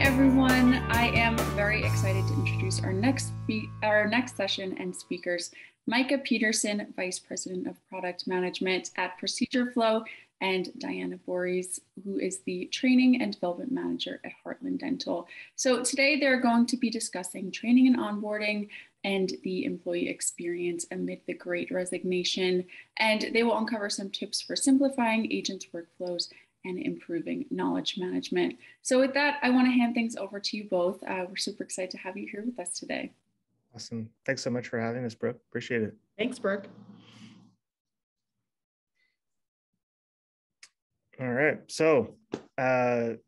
everyone. I am very excited to introduce our next session and speakers, Micah Peterson, Vice President of Product Management at Procedure Flow, and Diana Boris, who is the Training and Development Manager at Heartland Dental. So today they're going to be discussing training and onboarding and the employee experience amid the Great Resignation, and they will uncover some tips for simplifying agents' workflows and improving knowledge management. So with that, I want to hand things over to you both. We're super excited to have you here with us today. Awesome. Thanks so much for having us, Brooke. Appreciate it. Thanks, Brooke. All right. So I've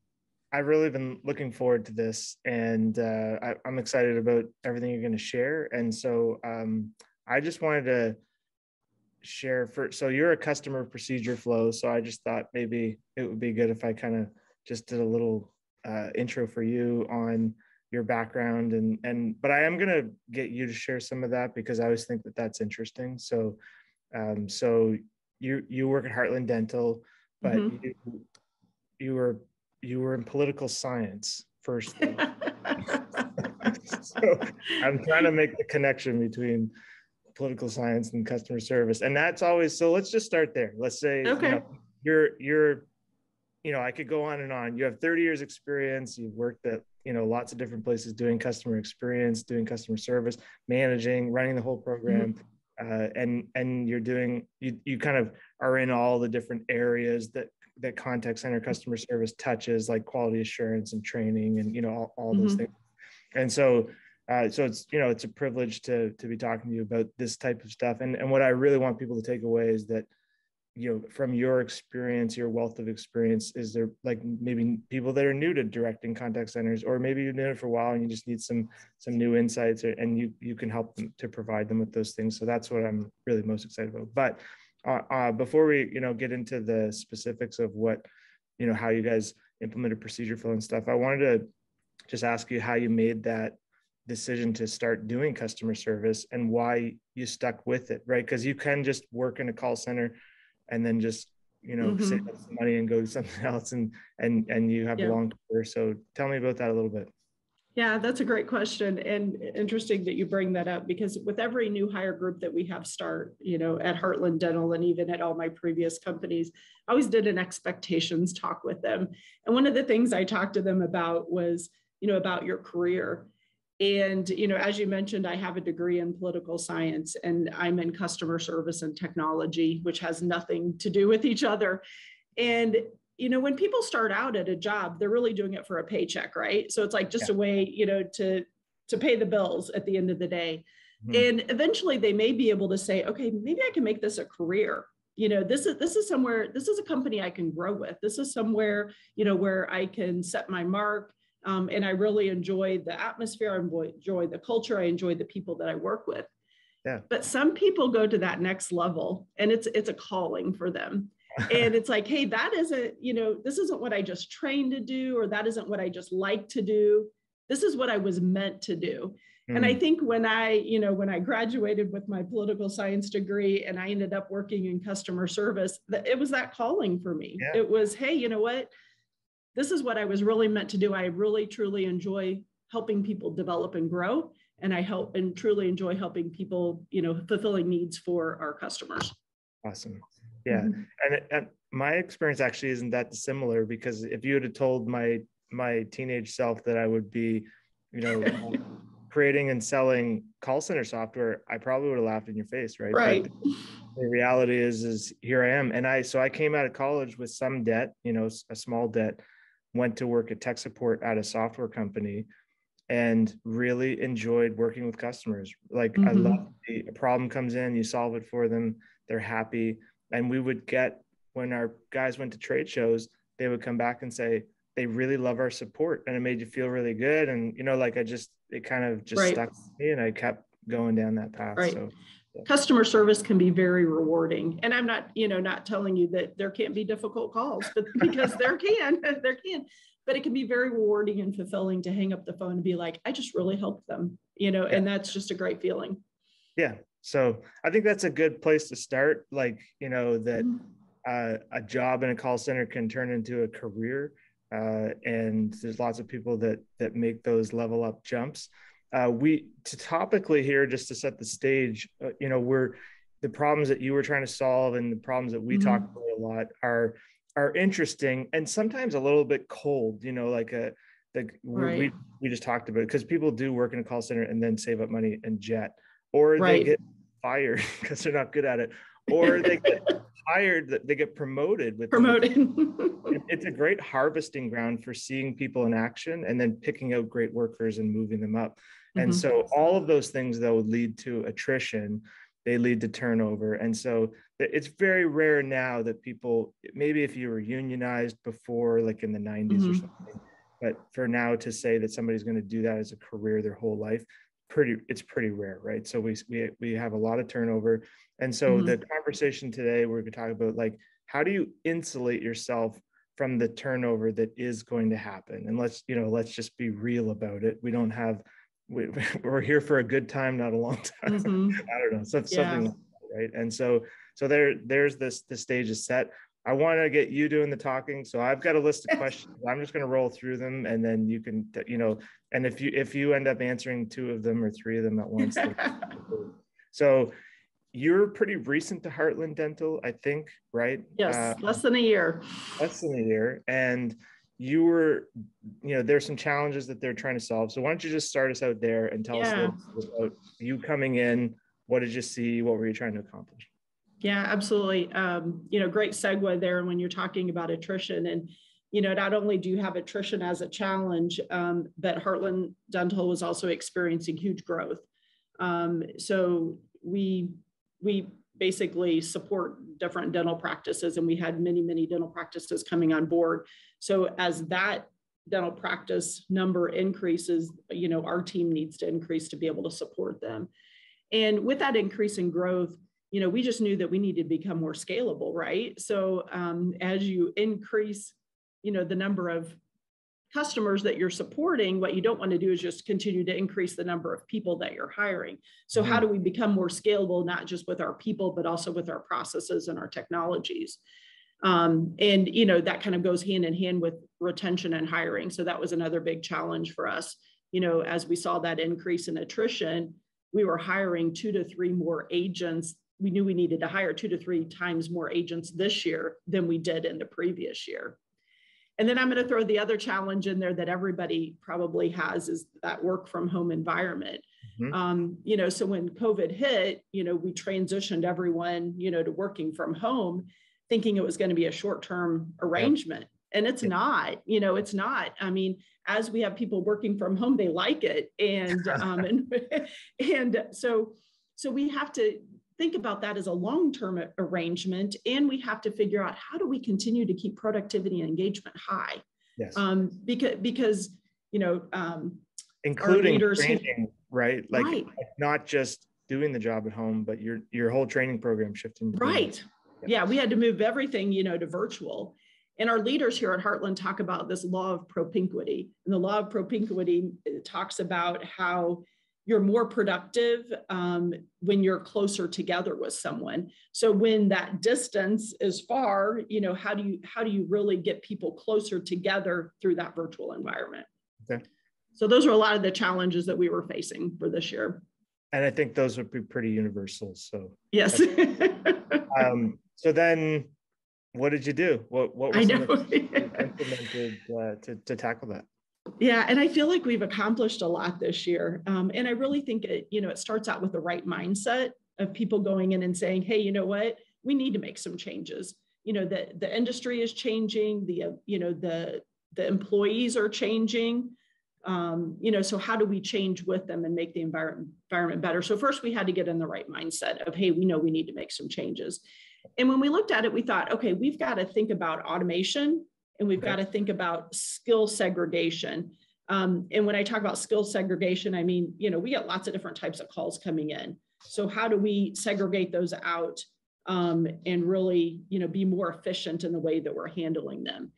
really been looking forward to this, and I'm excited about everything you're going to share. And so I just wanted to share so you're a customer of Procedure Flow. So I just thought maybe it would be good if I kind of just did a little intro for you on your background, but I am going to get you to share some of that because I always think that that's interesting. So you work at Heartland Dental, but you were in political science first. So I'm trying to make the connection between political science and customer service, and that's always, so let's just start there. Let's say, okay, you're I could go on and on. You have 30 years experience. You've worked at lots of different places doing customer experience, doing customer service, managing, running the whole program, and you're doing, you kind of are in all the different areas that contact center customer service touches, like quality assurance and training and all those things. And so it's a privilege to be talking to you about this type of stuff. And what I really want people to take away is that, from your experience, your wealth of experience, is there like maybe people that are new to directing contact centers, or maybe you've been in it for a while and you just need some new insights, and you can help them to provide them with those things. So that's what I'm really most excited about. But before we, get into the specifics of what, how you guys implemented Procedure Flow and stuff, I wanted to just ask you how you made that decision to start doing customer service and why you stuck with it, right? Because you can just work in a call center and then just, save up some money and go do something else, and you have a long career. So tell me about that a little bit. Yeah, that's a great question, and interesting that you bring that up, because with every new hire group that we have start, at Heartland Dental and even at all my previous companies, I always did an expectations talk with them. And one of the things I talked to them about was, about your career. And, as you mentioned, I have a degree in political science, and I'm in customer service and technology, which has nothing to do with each other. And, when people start out at a job, they're really doing it for a paycheck, right? So it's like just a way, to pay the bills at the end of the day. And eventually they may be able to say, okay, maybe I can make this a career. This is somewhere, this is a company I can grow with. This is somewhere, where I can set my mark. And I really enjoy the atmosphere, I enjoy the culture, I enjoy the people that I work with. Yeah. But some people go to that next level, and it's a calling for them. And it's like, hey, that isn't, this isn't what I just trained to do, or that isn't what I just like to do. This is what I was meant to do. And I think when I graduated with my political science degree and I ended up working in customer service, it was that calling for me. Yeah. It was, hey, you know what? This is what I was really meant to do. I really, truly enjoy helping people develop and grow. And I truly enjoy helping people, fulfilling needs for our customers. Awesome. Yeah. And my experience actually isn't that dissimilar, because if you had told my teenage self that I would be, creating and selling call center software, I probably would have laughed in your face. Right. Right. But the reality is here I am. And I came out of college with some debt, a small debt, went to work at tech support at a software company, and really enjoyed working with customers. Like I love a problem comes in, you solve it for them, they're happy. And we would get, when our guys went to trade shows, they would come back and say, they really love our support and it made you feel really good. And, it kind of just stuck with me, and I kept going down that path. Right. So customer service can be very rewarding. And I'm not, not telling you that there can't be difficult calls, but because there can, but it can be very rewarding and fulfilling to hang up the phone and be like, I just really helped them, and that's just a great feeling. Yeah. So I think that's a good place to start. Like, that a job in a call center can turn into a career. and there's lots of people that make those level up jumps. Topically here, just to set the stage, the problems that you were trying to solve and the problems that we talk about a lot are interesting and sometimes a little bit cold, we just talked about it, because people do work in a call center and then save up money and jet, or they get fired because they're not good at it, or they get hired, they get promoted. It's a great harvesting ground for seeing people in action and then picking out great workers and moving them up. And so all of those things, though, lead to attrition. They lead to turnover. And so it's very rare now that people, maybe if you were unionized before, like in the 90s or something, but for now to say that somebody's going to do that as a career their whole life, it's pretty rare, right? So we have a lot of turnover. And so the conversation today, we're going to talk about, like, how do you insulate yourself from the turnover that is going to happen? And let's just be real about it. We're here for a good time, not a long time. I don't know, something, right? And so there's the stage is set. I want to get you doing the talking. So I've got a list of questions. I'm just going to roll through them, and then you can, and if you end up answering 2 of them or 3 of them at once. So you're pretty recent to Heartland Dental, I think, right? Yes, less than a year. Less than a year. And you were, there's some challenges that they're trying to solve. So why don't you just start us out there and tell us a little bit about you coming in. What did you see? What were you trying to accomplish? Yeah, absolutely. Great segue there when you're talking about attrition. And, not only do you have attrition as a challenge, but Heartland Dental was also experiencing huge growth. So we basically support different dental practices, and we had many, many dental practices coming on board. So as that dental practice number increases, our team needs to increase to be able to support them. And with that increase in growth, we just knew that we needed to become more scalable, right? So as you increase, the number of customers that you're supporting, what you don't want to do is just continue to increase the number of people that you're hiring. So how do we become more scalable, not just with our people, but also with our processes and our technologies? And, that kind of goes hand in hand with retention and hiring. So that was another big challenge for us. As we saw that increase in attrition, we were hiring 2 to 3 more agents. We knew we needed to hire 2 to 3 times more agents this year than we did in the previous year. And then I'm going to throw the other challenge in there that everybody probably has, is that work from home environment. So when COVID hit, we transitioned everyone, to working from home, thinking it was going to be a short-term arrangement. And it's not, it's not. I mean, as we have people working from home, they like it. And, and so we have to think about that as a long-term arrangement, and we have to figure out, how do we continue to keep productivity and engagement high? Yes. Because including training, right? Like not just doing the job at home, but your whole training program shifting. Right. Yeah, we had to move everything, to virtual. And our leaders here at Heartland talk about this law of propinquity. And the law of propinquity talks about how you're more productive when you're closer together with someone. So when that distance is far, how do you really get people closer together through that virtual environment? Okay. So those are a lot of the challenges that we were facing for this year. And I think those would be pretty universal. So yes. So then, what did you do? What was implemented to tackle that? Yeah, and I feel like we've accomplished a lot this year. And I really think it starts out with the right mindset of people going in and saying, hey, you know what, we need to make some changes. The industry is changing, the employees are changing. So how do we change with them and make the environment better? So first we had to get in the right mindset of, hey, we know we need to make some changes. And when we looked at it, we thought, okay, we've got to think about automation, and we've got to think about skill segregation. And when I talk about skill segregation, I mean, we get lots of different types of calls coming in. So how do we segregate those out and really, be more efficient in the way that we're handling them?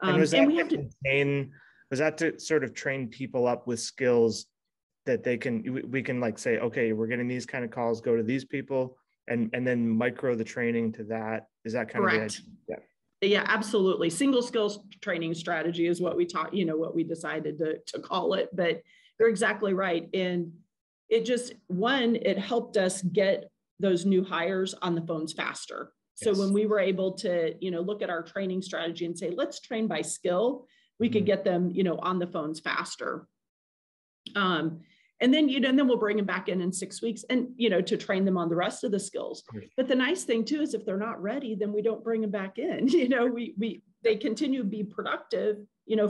And was that to sort of train people up with skills that we can like say, okay, we're getting these kind of calls, go to these people, and then micro the training to that? Is that kind Correct. of the idea? Yeah. Yeah, absolutely. Single skills training strategy is what we taught, what we decided to call it, but you're exactly right. And it just, it helped us get those new hires on the phones faster. So when we were able to, look at our training strategy and say, let's train by skill, we could get them, on the phones faster. And then, and then we'll bring them back in 6 weeks and, to train them on the rest of the skills. But the nice thing too, is if they're not ready, then we don't bring them back in, they continue to be productive,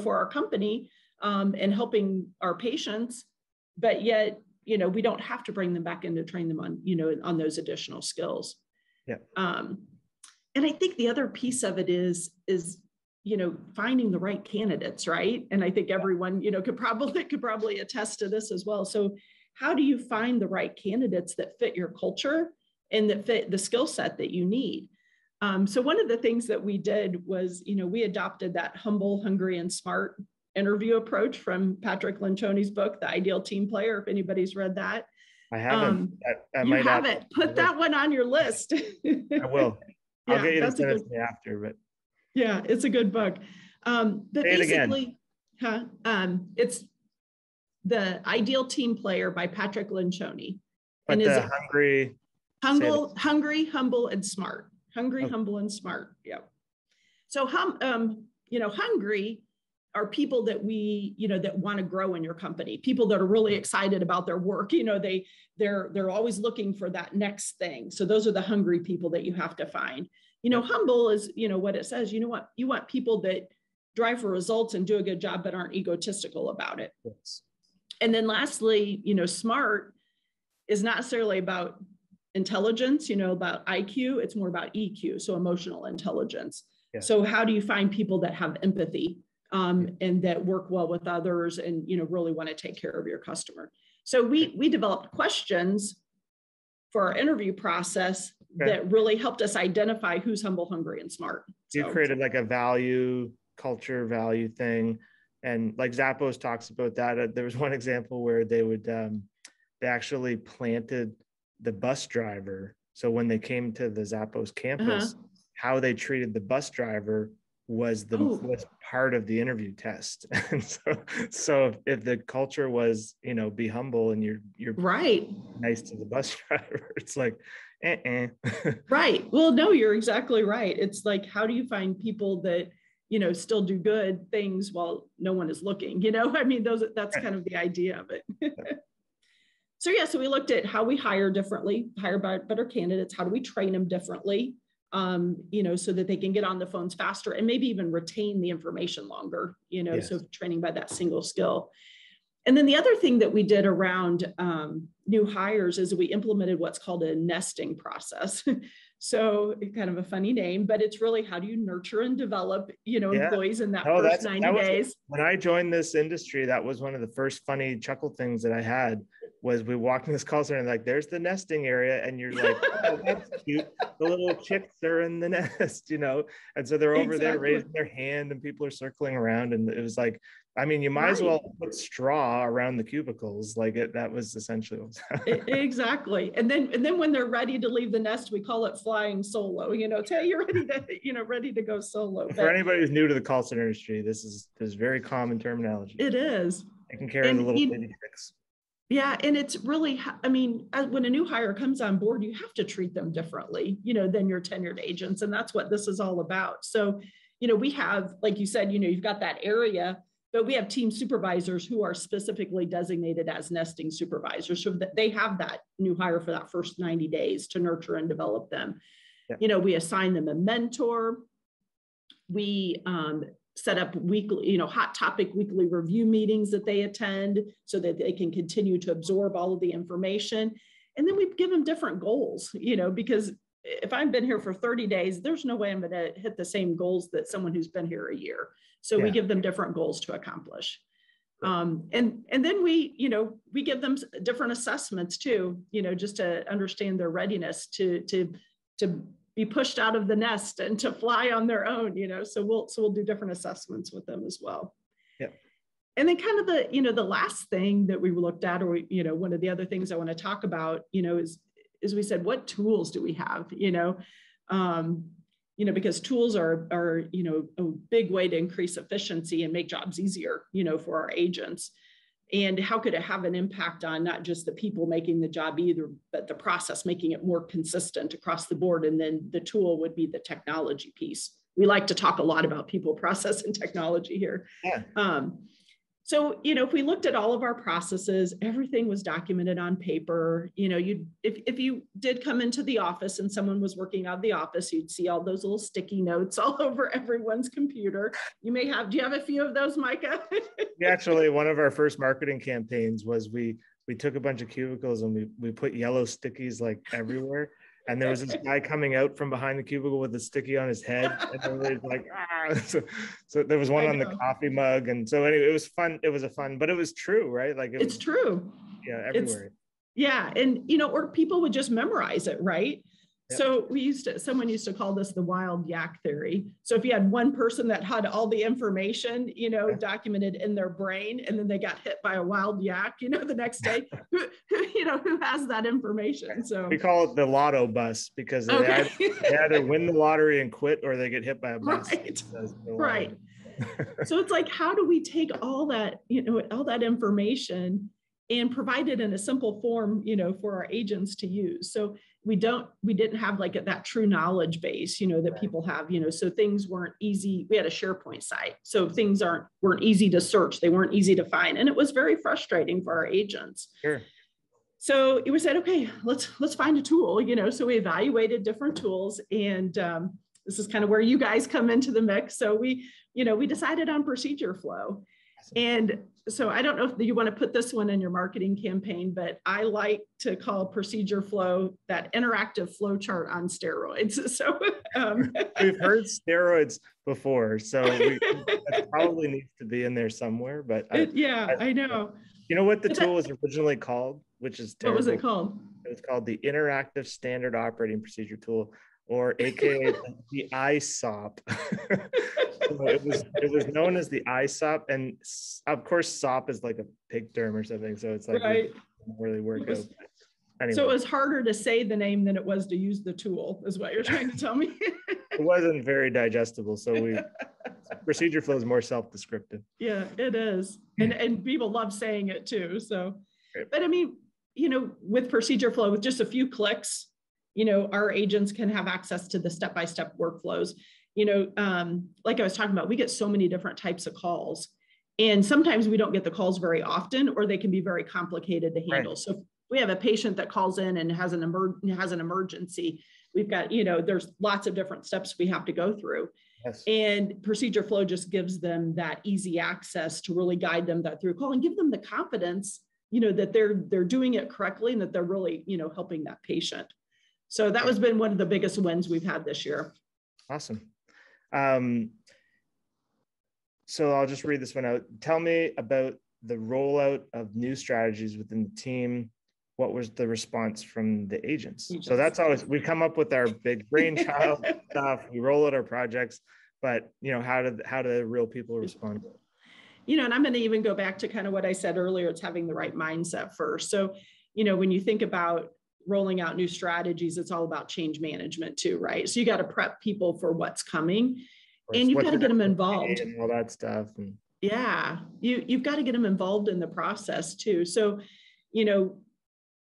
for our company, and helping our patients, but yet, we don't have to bring them back in to train them on, on those additional skills. Yeah. And I think the other piece of it is, finding the right candidates, right? And I think everyone, could probably attest to this as well. So how do you find the right candidates that fit your culture and that fit the skill set that you need? So one of the things that we did was, we adopted that humble, hungry, and smart interview approach from Patrick Lencioni's book, The Ideal Team Player, if anybody's read that. I haven't. You haven't. Put that one on your list. I will. I'll get you to send it to me after, but. Yeah, it's a good book. But basically, it's The Ideal Team Player by Patrick Lencioni. But and the hungry, humble, and smart. Hungry, humble, and smart. Yeah. So, hungry are people that that want to grow in your company. People that are really excited about their work. They're always looking for that next thing. So those are the hungry people that you have to find. Humble is, what it says, you want people that drive for results and do a good job, but aren't egotistical about it. Yes. And then lastly, smart is not necessarily about intelligence, about IQ, it's more about EQ. So emotional intelligence. Yes. So how do you find people that have empathy, and that work well with others and, really want to take care of your customer? So we developed questions for our interview process that really helped us identify who's humble, hungry, and smart. You created like a culture value thing. And like Zappos talks about that. There was one example where they actually planted the bus driver. So when they came to the Zappos campus, how they treated the bus driver was part of the interview test. And so if the culture was, be humble and you're right, nice to the bus driver, it's like, Right. Well, no, you're exactly right. It's like, how do you find people that, still do good things while no one is looking, that's kind of the idea of it. So we looked at how we hire differently, hire better candidates. How do we train them differently? So that they can get on the phones faster and maybe even retain the information longer, so training by that single skill. And then the other thing that we did around new hires is we implemented what's called a nesting process. So kind of a funny name, but it's really how do you nurture and develop, employees in that first 90 days. When I joined this industry, that was one of the first funny chuckle things that I had was we walked in this call center and like, there's the nesting area. And you're like, oh, that's cute. The little chicks are in the nest, And so they're over there raising their hand and people are circling around. And it was like, you might as well put straw around the cubicles. Like that was essentially what was happening. Exactly. And then when they're ready to leave the nest, we call it flying solo, hey, you're ready to, ready to go solo. For anybody who's new to the call center industry, this is very common terminology. It is. Taking care of the little bitty chicks. Yeah. And it's really, when a new hire comes on board, you have to treat them differently, than your tenured agents. And that's what this is all about. So, we have, like you said, you've got that area, but we have team supervisors who are specifically designated as nesting supervisors. So that they have that new hire for that first 90 days to nurture and develop them. Yeah. We assign them a mentor. We, set up weekly, hot topic weekly review meetings that they attend so that they can continue to absorb all of the information. And then we give them different goals, because if I've been here for 30 days, there's no way I'm going to hit the same goals that someone who's been here a year. So we give them different goals to accomplish. And then we give them different assessments too, just to understand their readiness to be pushed out of the nest and to fly on their own, so we'll do different assessments with them as well. Yeah. And then kind of the last thing that we looked at, or, one of the other things I want to talk about, is we said, what tools do we have, because tools are, a big way to increase efficiency and make jobs easier, for our agents. And how could it have an impact on not just the people making the job either, but the process, making it more consistent across the board? And then the tool would be the technology piece. We like to talk a lot about people, process, and technology here. Yeah. So, if we looked at all of our processes, everything was documented on paper. If you did come into the office and someone was working out of the office, you'd see all those little sticky notes all over everyone's computer. Do you have a few of those, Micah? Actually, one of our first marketing campaigns was we took a bunch of cubicles and we put yellow stickies like everywhere. And there was this guy coming out from behind the cubicle with a sticky on his head. And everybody's like, ah. So there was one on the coffee mug. And so anyway, it was fun. It was but it was true, right? Like it's true. Yeah, everywhere. And, or people would just memorize it, right? Yep. So someone used to call this the wild yak theory. So if you had one person that had all the information, documented in their brain, and then they got hit by a wild yak, the next day, who has that information? So we call it the lotto bus, because they either win the lottery and quit, or they get hit by a bus. Right. So it's like, how do we take all that, all that information and provide it in a simple form, for our agents to use? So we didn't have like that true knowledge base, that people have, so things weren't easy. We had a SharePoint site, so things weren't easy to search. They weren't easy to find. And it was very frustrating for our agents. Sure. So we said, okay, let's find a tool, so we evaluated different tools, and this is kind of where you guys come into the mix. So we decided on Procedure Flow. And so I don't know if you want to put this one in your marketing campaign, but I like to call Procedure Flow that interactive flow chart on steroids. So we've heard steroids before, so that probably needs to be in there somewhere. But I know. You know what the tool was originally called, which is terrible. What was it called? It was called the Interactive Standard Operating Procedure Tool, or AKA the ISOP. So it was known as the ISOP, and of course SOP is like a pig term or something, so it's like right. It doesn't really work out. Anyway. So it was harder to say the name than it was to use the tool, is what you're trying to tell me. It wasn't very digestible, so Procedure Flow is more self-descriptive. Yeah, it is, and people love saying it too. So, but I mean, with Procedure Flow, with just a few clicks, our agents can have access to the step-by-step workflows. Like I was talking about, we get so many different types of calls, and sometimes we don't get the calls very often, or they can be very complicated to handle. Right. So if we have a patient that calls in and has an emergency, we've got, there's lots of different steps we have to go through. Yes. And Procedure Flow just gives them that easy access to really guide them that through call and give them the confidence, that they're doing it correctly and that they're really, helping that patient. So that has been one of the biggest wins we've had this year. Awesome. So I'll just read this one out. Tell me about the rollout of new strategies within the team. What was the response from the agents? So that's always, we come up with our big brainchild stuff. We roll out our projects, but how do real people respond? And I'm going to even go back to kind of what I said earlier. It's having the right mindset first. So, when you think about rolling out new strategies, it's all about change management too, right? So you got to prep people for what's coming, and you've got to get them involved and all that stuff. Yeah, you've got to get them involved in the process too. So,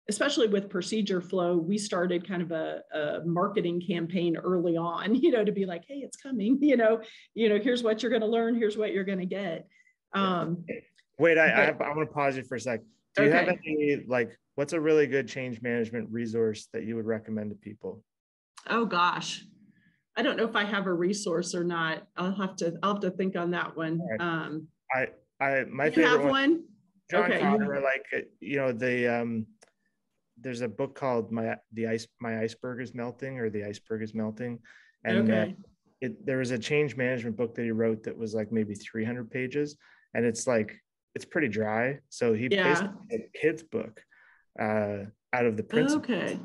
especially with Procedure Flow, we started kind of a marketing campaign early on, to be like, hey, it's coming, here's what you're going to learn, here's what you're going to get. Wait, I want to pause you for a sec. Do you have any, what's a really good change management resource that you would recommend to people? Oh gosh, I don't know if I have a resource or not. I'll have to think on that one. Right. My you favorite have one. John Connor, there's a book called My Iceberg is Melting, or The Iceberg is Melting, and there was a change management book that he wrote that was like maybe 300 pages, and it's pretty dry. So he basically made a kid's book out of the principles,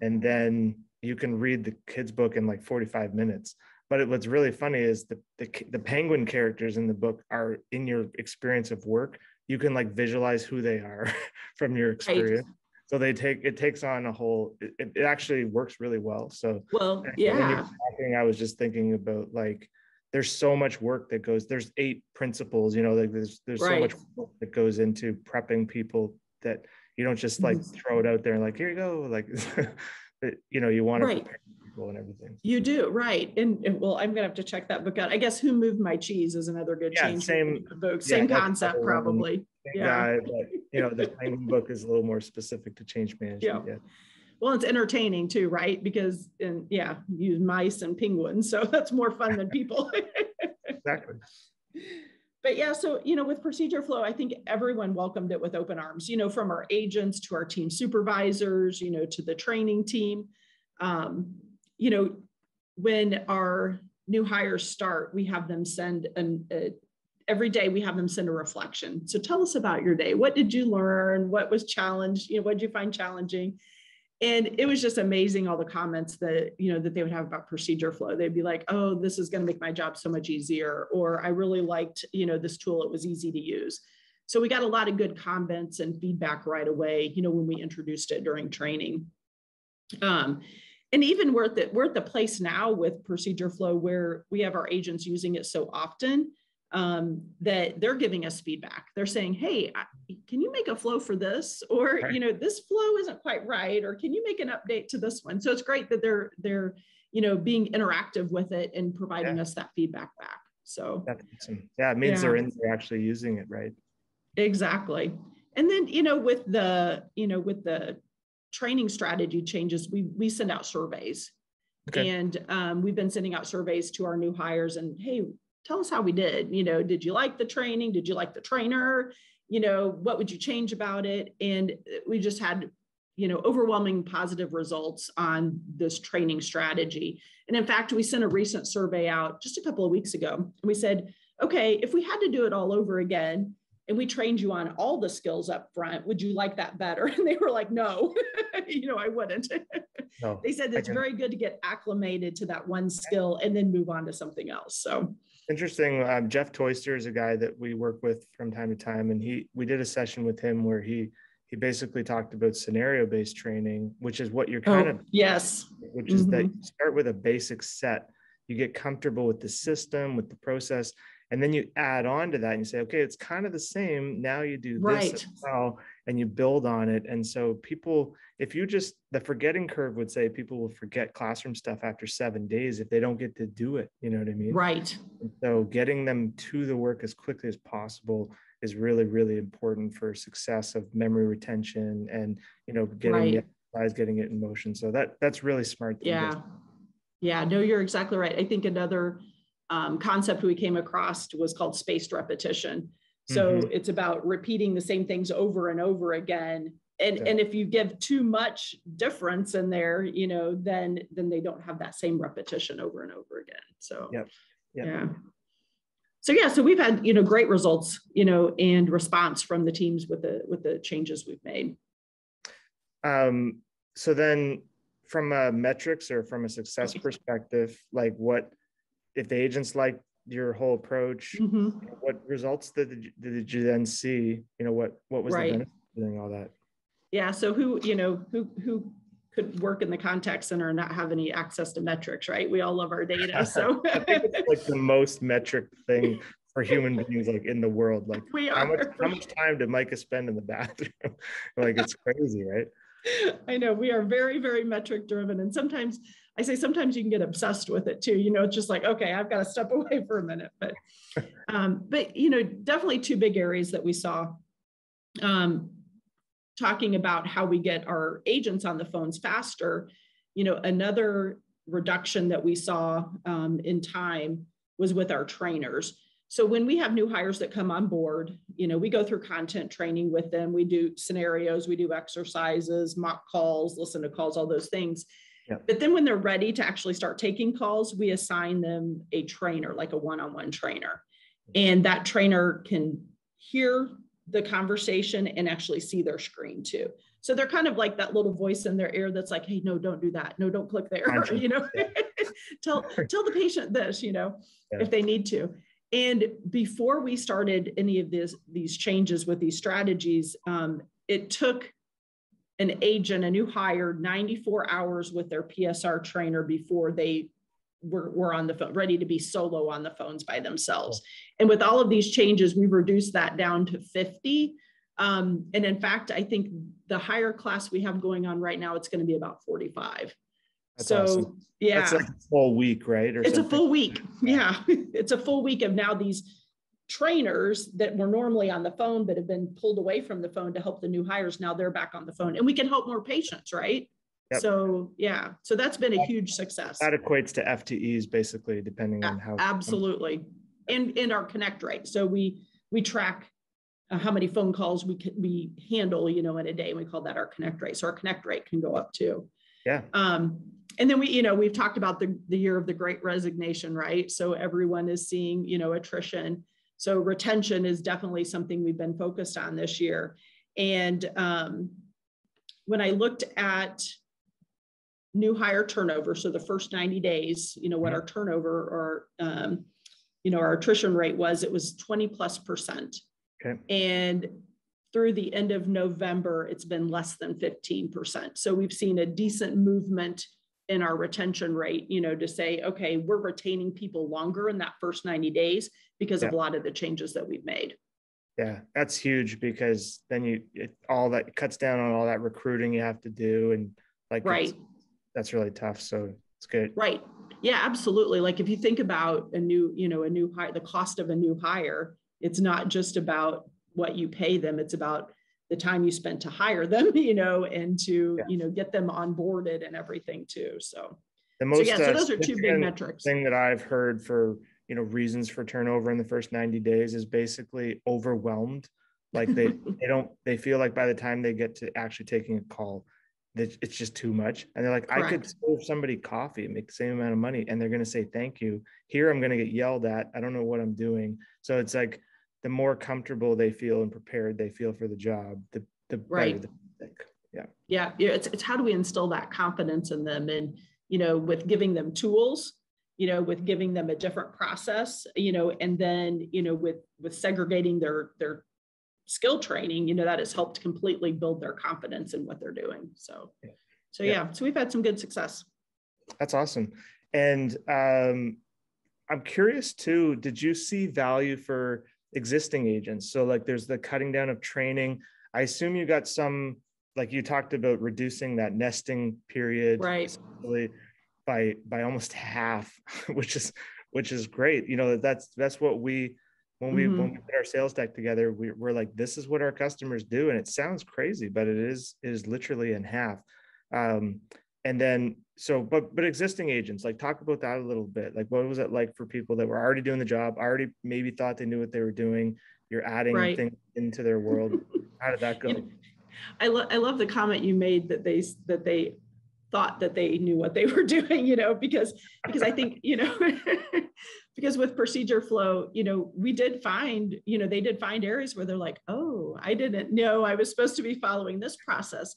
and then you can read the kid's book in like 45 minutes. But what's really funny is the penguin characters in the book are in your experience of work. You can visualize who they are from your experience. Right. So it takes on a whole, it actually works really well. So well, when you were yeah, talking, I was just thinking about like, there's so much work that goes, there's 8 principles, you know, like there's so much work that goes into prepping people that you don't just like throw it out there and like, here you go. Like, you know, you want to prepare people and everything. You do, right. And well, I'm gonna have to check that book out. I guess Who Moved My Cheese is another good change book. Same concept, probably. Guy, but you know, the Penguin book is a little more specific to change management. Yeah. Well, it's entertaining too, right? Because use mice and penguins, so that's more fun than people. Exactly. But yeah, so with procedure flow, I think everyone welcomed it with open arms. From our agents to our team supervisors, to the training team. When our new hires start, we have them send every day we have them send a reflection. So tell us about your day. What did you learn? What was challenged? What did you find challenging? And it was just amazing, all the comments that, that they would have about procedure flow. They'd be like, oh, this is going to make my job so much easier. Or I really liked, this tool, it was easy to use. So we got a lot of good comments and feedback right away, when we introduced it during training. And even we're at the place now with procedure flow where we have our agents using it so often that they're giving us feedback. They're saying, hey, can you make a flow for this? Or, this flow isn't quite right. Or can you make an update to this one? So it's great that they're being interactive with it and providing us that feedback back. So that's awesome. Yeah, it means they're in there actually using it, right? Exactly. And then, with the training strategy changes, we send out surveys. Okay. And we've been sending out surveys to our new hires and, hey, tell us how we did. Did you like the training? Did you like the trainer? What would you change about it? And we just had, overwhelming positive results on this training strategy. And in fact, we sent a recent survey out just a couple of weeks ago. And we said, okay, if we had to do it all over again, and we trained you on all the skills up front, would you like that better? And they were like, no, I wouldn't. No, they said it's very good to get acclimated to that one skill and then move on to something else. So interesting. Jeff Toyster is a guy that we work with from time to time. And we did a session with him where he basically talked about scenario-based training, which is what you're which is that you start with a basic set, you get comfortable with the system, with the process, and then you add on to that and you say, okay, it's kind of the same. Now you do this as well, and you build on it. And so people, the forgetting curve would say people will forget classroom stuff after 7 days if they don't get to do it. You know what I mean? Right. And so getting them to the work as quickly as possible is really, really important for success of memory retention and, getting the exercise, getting it in motion. So that's really smart. Yeah. Yeah, no, you're exactly right. I think another concept we came across was called spaced repetition. So it's about repeating the same things over and over again. And if you give too much difference in there, then they don't have that same repetition over and over again. So yeah. So we've had, great results, and response from the teams with the changes we've made. So then from a metrics or from a success perspective, like what, if the agents like your whole approach, what results did you then see? What was the benefit of doing all that? Yeah. So who could work in the contact center and not have any access to metrics, right? We all love our data. So I think it's like the most metric thing for human beings, like in the world. Like how much time did Micah spend in the bathroom? Like it's crazy, right? I know we are very, very metric driven. And sometimes you can get obsessed with it too. It's just like, okay, I've got to step away for a minute, but definitely two big areas that we saw, talking about how we get our agents on the phones faster. Another reduction that we saw in time was with our trainers. So when we have new hires that come on board, we go through content training with them. We do scenarios, we do exercises, mock calls, listen to calls, all those things. Yeah. But then when they're ready to actually start taking calls, we assign them a trainer, like a one-on-one trainer. And that trainer can hear the conversation and actually see their screen too. So they're kind of like that little voice in their ear that's like, hey, no, don't do that. No, don't click there. Tell the patient this, if they need to. And before we started any of these changes with these strategies, it took an agent, a new hire, 94 hours with their PSR trainer before they were on the phone, ready to be solo on the phones by themselves. Cool. And with all of these changes, we've reduced that down to 50. And in fact, I think the higher class we have going on right now, it's going to be about 45. That's so awesome. Yeah, that's like a full week, right? It's something. A full week. Yeah. It's a full week of now these trainers that were normally on the phone, but have been pulled away from the phone to help the new hires. Now they're back on the phone, and we can help more patients, right? Yep. So yeah, so that's been a huge success. That equates to FTEs basically, depending on how. Absolutely. And our connect rate. So we track how many phone calls we handle, in a day. We call that our connect rate. So our connect rate can go up too. Yeah. And then we've talked about the year of the Great Resignation, right? So everyone is seeing, attrition. So retention is definitely something we've been focused on this year. And when I looked at new hire turnover, so the first 90 days, what our turnover or, our attrition rate was, it was 20+%. Okay. And through the end of November, it's been less than 15%. So we've seen a decent movement in our retention rate, to say, okay, we're retaining people longer in that first 90 days because of a lot of the changes that we've made. Yeah, that's huge, because then all that cuts down on all that recruiting you have to do. And right. That's really tough. So it's good. Right. Yeah, absolutely. Like if you think about a new hire, the cost of a new hire, it's not just about what you pay them. It's about the time you spent to hire them, and to, get them onboarded and everything too. So, so those are two big metrics. Thing that I've heard for, reasons for turnover in the first 90 days is basically overwhelmed. Like they feel like by the time they get to actually taking a call, that it's just too much. And they're like, correct. I could serve somebody coffee and make the same amount of money, and they're going to say, thank you. Here, I'm going to get yelled at. I don't know what I'm doing. So it's like, the more comfortable they feel and prepared they feel for the job, the right. better they think. Yeah. It's how do we instill that confidence in them, and, with giving them tools, with giving them a different process, and then, with segregating their skill training, that has helped completely build their confidence in what they're doing. So we've had some good success. That's awesome. And I'm curious too, did you see value for existing agents? So like there's the cutting down of training. I assume you got some, like you talked about reducing that nesting period, right, by almost half, which is great. That's what when we put our sales deck together, we're like, this is what our customers do. And it sounds crazy, but it is literally in half. And then, but existing agents, like talk about that a little bit. Like, what was it like for people that were already doing the job, already maybe thought they knew what they were doing? You're adding things into their world. How did that go? I love the comment you made that they thought that they knew what they were doing, because I think, because with procedure flow, we did find, they did find areas where they're like, oh, I didn't know I was supposed to be following this process.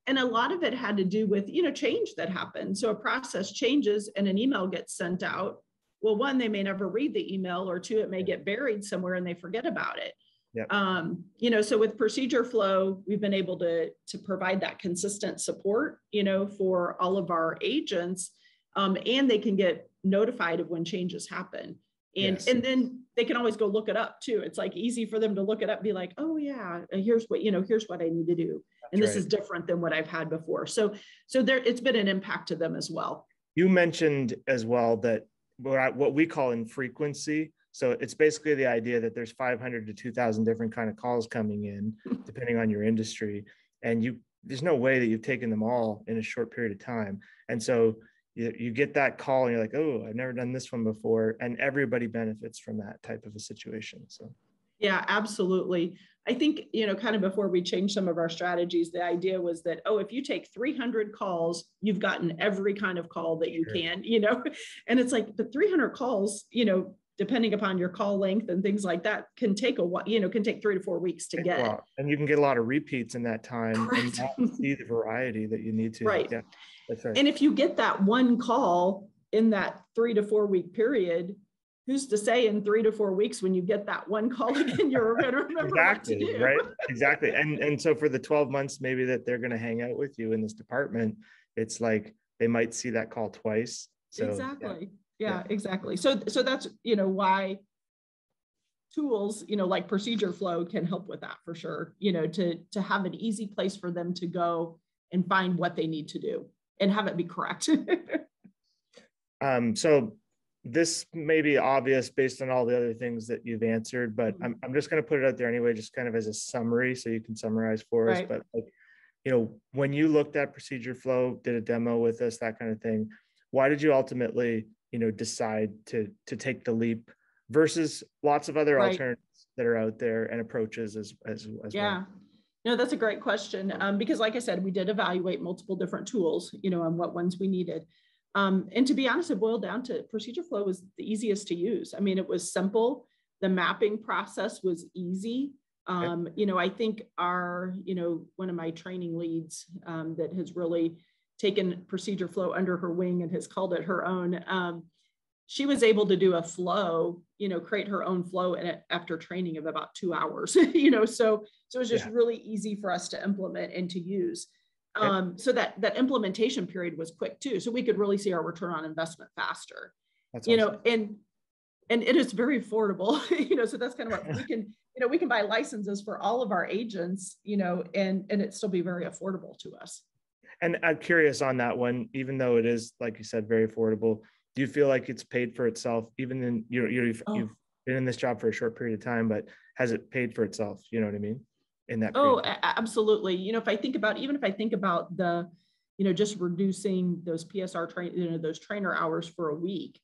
And a lot of it had to do with, change that happened. So a process changes and an email gets sent out. Well, one, they may never read the email, or two, it may get buried somewhere and they forget about it. Yep. So with procedure flow, we've been able to provide that consistent support, for all of our agents, and they can get notified of when changes happen. And then they can always go look it up too. It's like easy for them to look it up, be like, oh yeah, here's what I need to do. And this is different than what I've had before. So there, it's been an impact to them as well. You mentioned as well that what we call infrequency. So it's basically the idea that there's 500 to 2,000 different kind of calls coming in, depending on your industry. And there's no way that you've taken them all in a short period of time. And so you get that call and you're like, oh, I've never done this one before. And everybody benefits from that type of a situation. So. Yeah, absolutely. I think, kind of before we change some of our strategies, the idea was that, if you take 300 calls, you've gotten every kind of call that you can, and it's like the 300 calls, depending upon your call length and things like that, can take a while, can take 3 to 4 weeks to get. And you can get a lot of repeats in that time. Correct. And see the variety that you need to. Right. Yeah, that's right. And if you get that one call in that 3 to 4 week period, who's to say in 3 to 4 weeks when you get that one call again, you're going to remember what to do. Right? Exactly. And so for the 12 months, maybe that they're going to hang out with you in this department, it's like they might see that call twice. So exactly. Yeah, exactly. So that's, you know, why tools, you know, like Procedure Flow can help with that for sure, you know, to have an easy place for them to go and find what they need to do and have it be correct. So this may be obvious based on all the other things that you've answered, but I'm just going to put it out there anyway, just kind of as a summary, so you can summarize for us. But like, you know, when you looked at Procedure Flow, did a demo with us, that kind of thing, why did you ultimately, you know, decide to take the leap versus lots of other alternatives that are out there and approaches as well? No, that's a great question. Because like I said, we did evaluate multiple different tools, you know, and what ones we needed. And to be honest, it boiled down to Procedure Flow was the easiest to use. I mean, it was simple. The mapping process was easy. You know, I think one of my training leads that has really taken Procedure Flow under her wing and has called it her own. She was able to do a flow, you know, create her own flow after training of about 2 hours, you know, so it was just really easy for us to implement and to use. So that implementation period was quick too. So we could really see our return on investment faster, That's you awesome. know, and it is very affordable, you know, so that's kind of what we can, you know, we can buy licenses for all of our agents, you know, and it still be very affordable to us. And I'm curious on that one, even though it is, like you said, very affordable, do you feel like it's paid for itself, even in, you've been in this job for a short period of time, but has it paid for itself? You know what I mean? In that period. Absolutely. You know, if I think about the, you know, just reducing those PSR you know, those trainer hours for a week,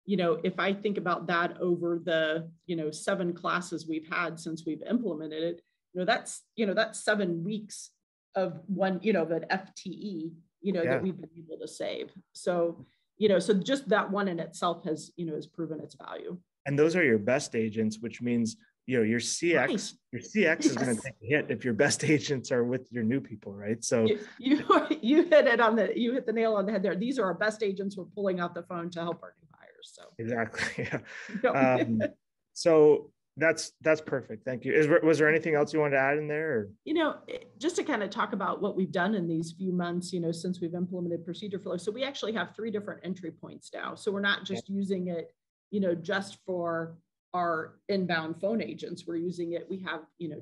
you know, if I think about that over the, you know, 7 classes we've had since we've implemented it, you know, that's 7 weeks of one, you know, of an FTE, you know, that we've been able to save. So, you know, so just that one in itself has, you know, has proven its value. And those are your best agents, which means, you know, your CX is going to take a hit if your best agents are with your new people, right? So you hit the nail on the head there. These are our best agents. We're pulling out the phone to help our new hires. So exactly. Yeah. So that's perfect. Thank you. Was there anything else you wanted to add in there? Or? You know, just to kind of talk about what we've done in these few months, you know, since we've implemented Procedure Flow. So we actually have 3 different entry points now. So we're not just using it, you know, just for our inbound phone agents. We're using it. We have, you know,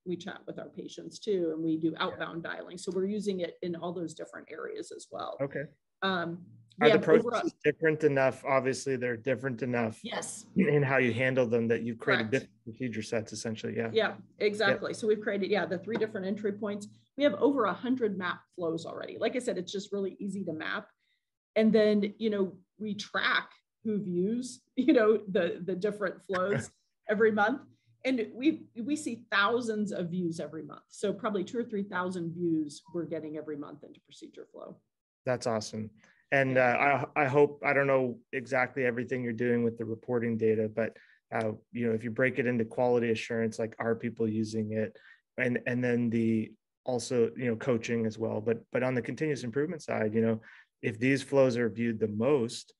we chat with our patients too, and we do outbound dialing. So we're using it in all those different areas as well. Okay. Are the processes different enough? Obviously, they're different enough. Yes. In how you handle them, that you've created different procedure sets, essentially. Yeah. Yeah, exactly. So we've created, the 3 different entry points. We have over 100 map flows already. Like I said, it's just really easy to map. And then, you know, we track who views, you know, the different flows every month. And we see thousands of views every month. So probably 2,000 or 3,000 views we're getting every month into Procedure Flow. That's awesome. And I hope, I don't know exactly everything you're doing with the reporting data, but you know, if you break it into quality assurance, like, are people using it, and then the also, you know, coaching as well. But on the continuous improvement side, you know, if these flows are viewed the most,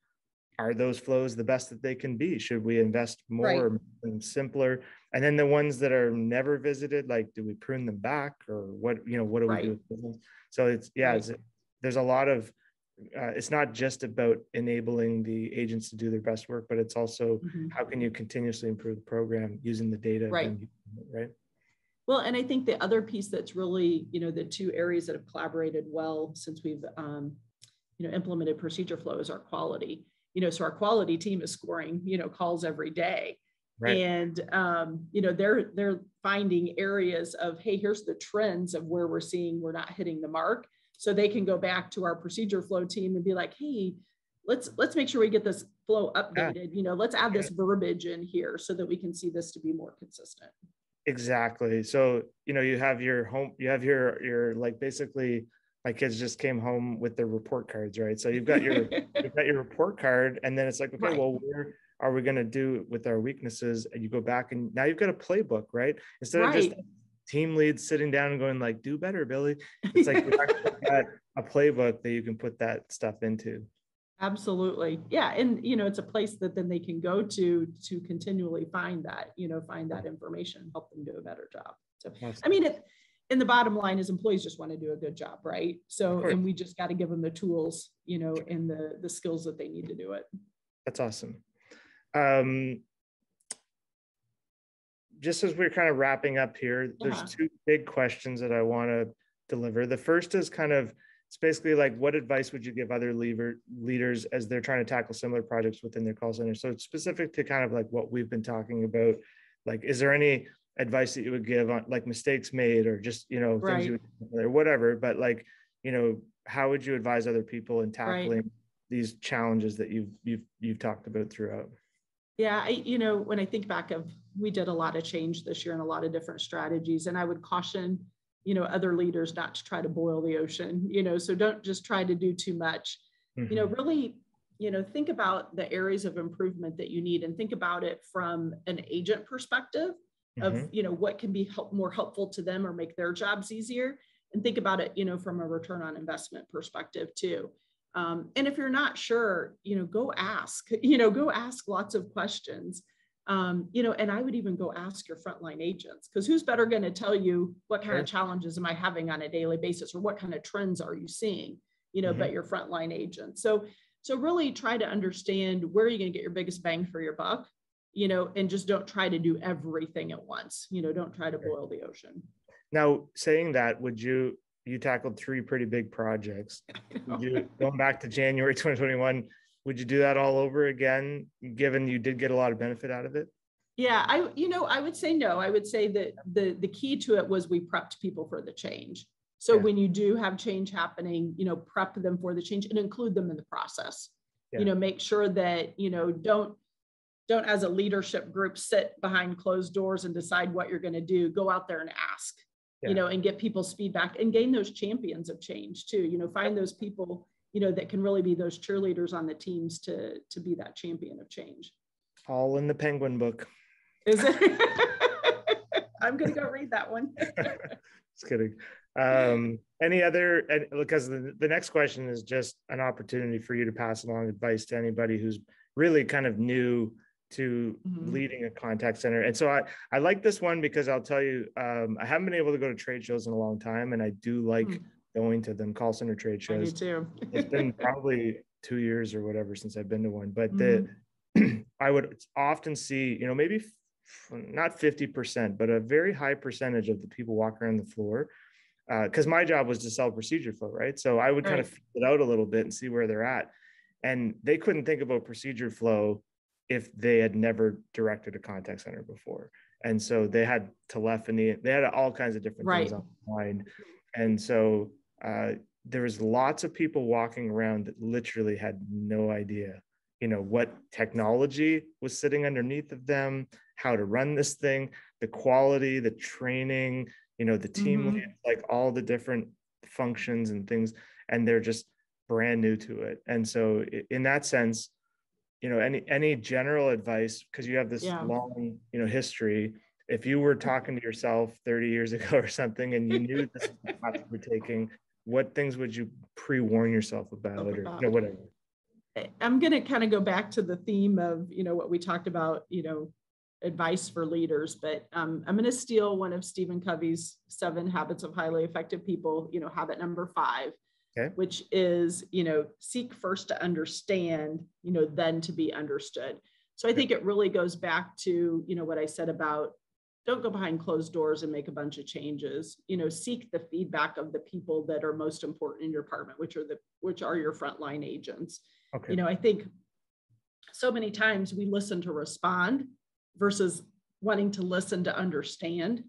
are those flows the best that they can be? Should we invest more and simpler? And then the ones that are never visited, like, do we prune them back, or what? You know, what do we do with them? So it's there's a lot of it's not just about enabling the agents to do their best work, but it's also how can you continuously improve the program using the data, right? Well, and I think the other piece that's really, you know, the 2 areas that have collaborated well since we've, you know, implemented Procedure Flow is our quality. You know, so our quality team is scoring, you know, calls every day. Right. And, you know, they're finding areas of, hey, here's the trends of where we're seeing we're not hitting the mark. So they can go back to our Procedure Flow team and be like, hey, let's make sure we get this flow updated. You know, let's add this verbiage in here so that we can see this to be more consistent. Exactly. So, you know, you have your like, basically, my kids just came home with their report cards, right? So you've got your report card, and then it's like, okay, well, where are we going to do with our weaknesses? And you go back, and now you've got a playbook, right? Instead of just team leads sitting down and going like, do better, Billy. It's like you've actually got a playbook that you can put that stuff into. Absolutely. Yeah. And, it's a place that then they can go to continually find that, find that information, help them do a better job. So, I mean, and the bottom line is employees just want to do a good job, right? So, and we just got to give them the tools, and the skills that they need to do it. That's awesome. Just as we're kind of wrapping up here, there's two big questions that I want to deliver. The first is it's basically like, what advice would you give other leaders as they're trying to tackle similar projects within their call center? So it's specific to kind of like what we've been talking about. Like, is there any advice that you would give on like mistakes made, or just, things you would, or whatever, but like, how would you advise other people in tackling these challenges that you've talked about throughout? Yeah, when I think back we did a lot of change this year and a lot of different strategies, and I would caution, other leaders not to try to boil the ocean, so don't just try to do too much, really, think about the areas of improvement that you need, and think about it from an agent perspective of, what can be more helpful to them or make their jobs easier. And think about it, from a return on investment perspective too. And if you're not sure, go ask, go ask lots of questions, and I would even go ask your frontline agents, because who's better going to tell you what kind of challenges am I having on a daily basis, or what kind of trends are you seeing, but your frontline agents. So really try to understand where you're going to get your biggest bang for your buck, and just don't try to do everything at once, don't try to boil the ocean. Now, saying that, you tackled 3 pretty big projects. Going back to January 2021, would you do that all over again, given you did get a lot of benefit out of it? Yeah, I would say no. I would say that the key to it was we prepped people for the change. So when you do have change happening, prep them for the change and include them in the process. Make sure that, don't as a leadership group sit behind closed doors and decide what you're going to do. Go out there and ask. And get people's feedback and gain those champions of change too, find those people, that can really be those cheerleaders on the teams to be that champion of change. All in the Penguin book. Is it? I'm going to go read that one. Just kidding. Any other, because the next question is just an opportunity for you to pass along advice to anybody who's really kind of new to leading a contact center. And so I like this one because I'll tell you, I haven't been able to go to trade shows in a long time, and I do like going to them, call center trade shows. I do too. It's been probably 2 years or whatever since I've been to one, but I would often see, maybe not 50%, but a very high percentage of the people walk around the floor, because my job was to sell procedure flow, right? So I would kind of feel it out a little bit and see where they're at. And they couldn't think about procedure flow if they had never directed a contact center before. And so they had telephony, they had all kinds of different things online. And so there was lots of people walking around that literally had no idea, what technology was sitting underneath of them, how to run this thing, the quality, the training, the team lead, like all the different functions and things, and they're just brand new to it. And so in that sense, any general advice, because you have this long, history, if you were talking to yourself 30 years ago or something, and you knew this was the path you were taking, what things would you pre-warn yourself about, or whatever? I'm going to kind of go back to the theme of, what we talked about, advice for leaders, but I'm going to steal one of Stephen Covey's 7 habits of highly effective people, habit number 5. Which is, seek first to understand, then to be understood. So I think it really goes back to, what I said about don't go behind closed doors and make a bunch of changes, seek the feedback of the people that are most important in your department, which are your frontline agents. I think so many times we listen to respond versus wanting to listen to understand.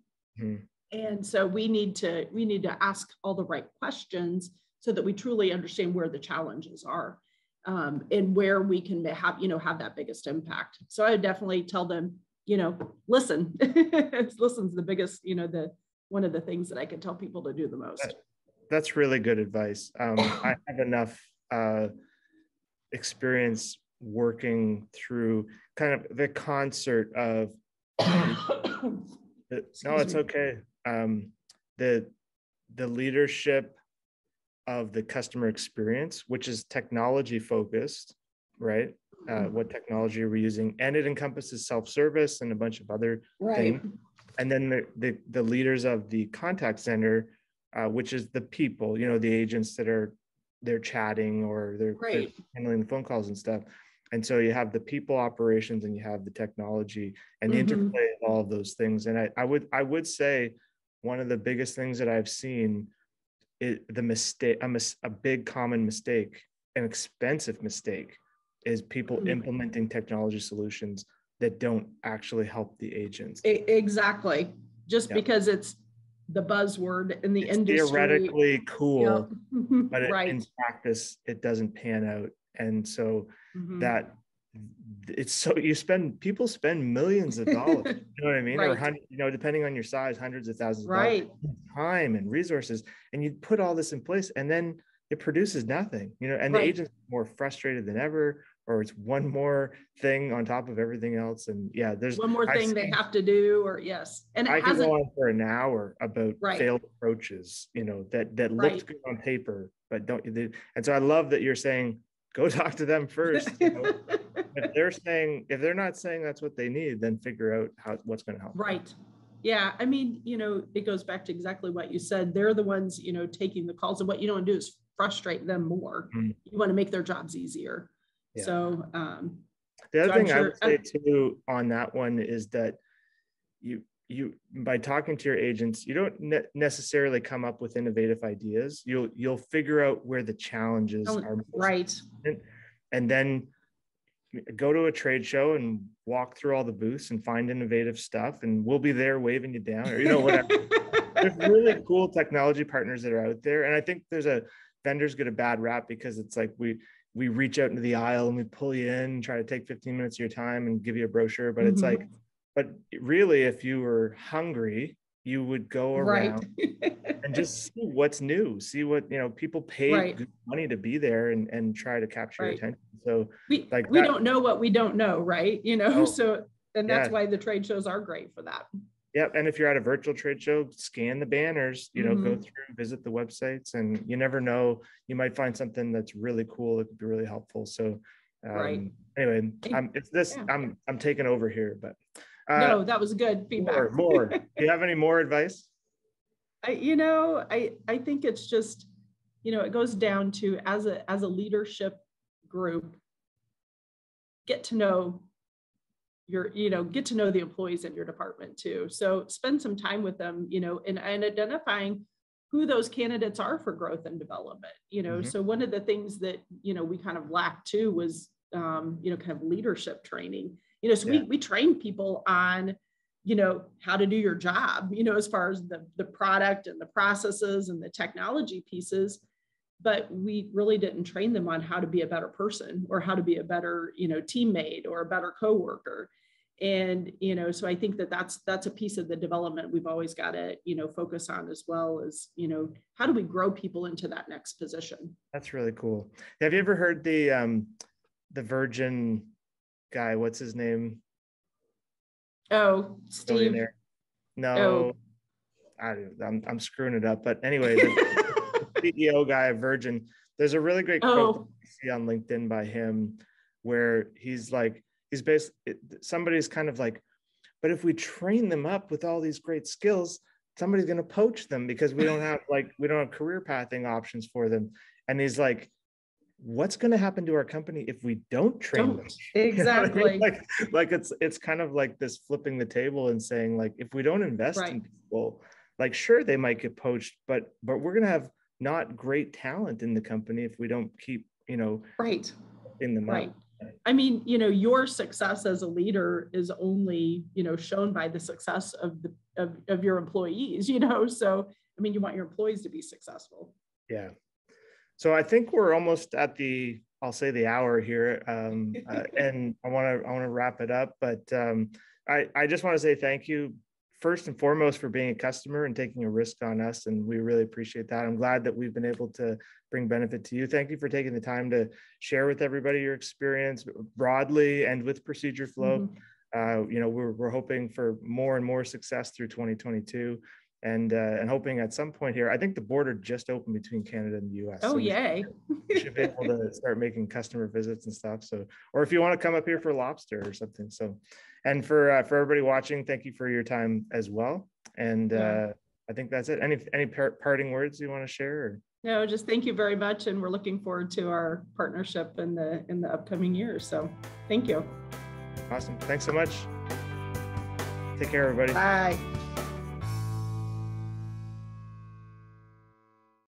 And so we need to ask all the right questions so that we truly understand where the challenges are, and where we can have that biggest impact. So I would definitely tell them, listen. Listen's the biggest, one of the things that I can tell people to do the most. That's really good advice. I have enough experience working through kind of the concert of no, it's okay. The leadership of the customer experience, which is technology focused, right? What technology are we using? And it encompasses self-service and a bunch of other things. And then the leaders of the contact center, which is the people, you know, the agents that they're chatting or they're handling the phone calls and stuff. And so you have the people operations and you have the technology and the interplay of all of those things. And I would say one of the biggest things that I've seen is a big common mistake, an expensive mistake, is people implementing technology solutions that don't actually help the agents. Exactly. Just because it's the buzzword in the industry. Theoretically cool, but in practice, it doesn't pan out. And so that it's so people spend millions of dollars, you know what I mean? Or you know, depending on your size, hundreds of thousands of dollars, time and resources, and you put all this in place and then it produces nothing, you know, and the agent's more frustrated than ever, or it's one more thing on top of everything else. And there's one more thing they have to do, or and I could go on for an hour about failed approaches, you know, that looked good on paper, but don't. And so I love that you're saying, go talk to them first. You know? if they're not saying that's what they need, then figure out what's going to help. Right. Yeah. I mean, you know, it goes back to exactly what you said. They're the ones, you know, taking the calls, and what you don't want to do is frustrate them more. You want to make their jobs easier. Yeah. So the other thing I would say too on that one is that you by talking to your agents, you don't necessarily come up with innovative ideas. You'll figure out where the challenges are most and then go to a trade show and walk through all the booths and find innovative stuff, and we'll be there waving you down, or you know, whatever. There's really cool technology partners that are out there, and I think vendors get a bad rap because it's like we reach out into the aisle and we pull you in and try to take 15 minutes of your time and give you a brochure, but it's like, but really, if you were hungry, you would go around and just see what's new, see what, you know, people pay good money to be there and try to capture your attention. So we don't know what we don't know, right? You know, and that's why the trade shows are great for that. Yeah, and if you're at a virtual trade show, scan the banners, you know, go through, visit the websites, and you never know, you might find something that's really cool that could be really helpful. So anyway, I'm taking over here, but no, that was good feedback. More. Do you have any more advice? I think it's just, you know, it goes down to as a leadership group, get to know the employees in your department too. So spend some time with them, you know, and identifying who those candidates are for growth and development, you know. So one of the things that, you know, we kind of lacked too was, you know, kind of leadership training. You know, so we train people on, you know, how to do your job, you know, as far as the product and the processes and the technology pieces, but we really didn't train them on how to be a better person or how to be a better, you know, teammate or a better coworker. And, you know, so I think that's a piece of the development we've always got to, you know, focus on, as well as, you know, how do we grow people into that next position? That's really cool. Have you ever heard the Virgin guy? What's his name? Oh, Steve. No, I'm screwing it up. But anyway, the CEO guy of Virgin. There's a really great quote I see on LinkedIn by him, where he's basically, somebody's kind of like, but if we train them up with all these great skills, somebody's going to poach them because we don't have career pathing options for them. And he's like, what's going to happen to our company if we don't train them? Exactly. You know what I mean? Like it's kind of like this flipping the table and saying, like, if we don't invest in people, like, sure, they might get poached, but we're going to have not great talent in the company if we don't keep, you know, in them up. I mean, you know, your success as a leader is only, you know, shown by the success of your employees, you know. So I mean, you want your employees to be successful. Yeah. So I think we're almost at I'll say the hour here, and I want to wrap it up. But I just want to say thank you first and foremost for being a customer and taking a risk on us, and we really appreciate that. I'm glad that we've been able to bring benefit to you. Thank you for taking the time to share with everybody your experience broadly and with Procedure Flow. You know, we're hoping for more and more success through 2022. and hoping at some point here, I think the border just opened between Canada and the US. Oh, so yay. we should be able to start making customer visits and stuff. So, or if you want to come up here for lobster or something. So, and for everybody watching, thank you for your time as well. And I think that's it. Any parting words you want to share? Or? No, just thank you very much. And we're looking forward to our partnership in the upcoming years. So thank you. Awesome. Thanks so much. Take care, everybody. Bye.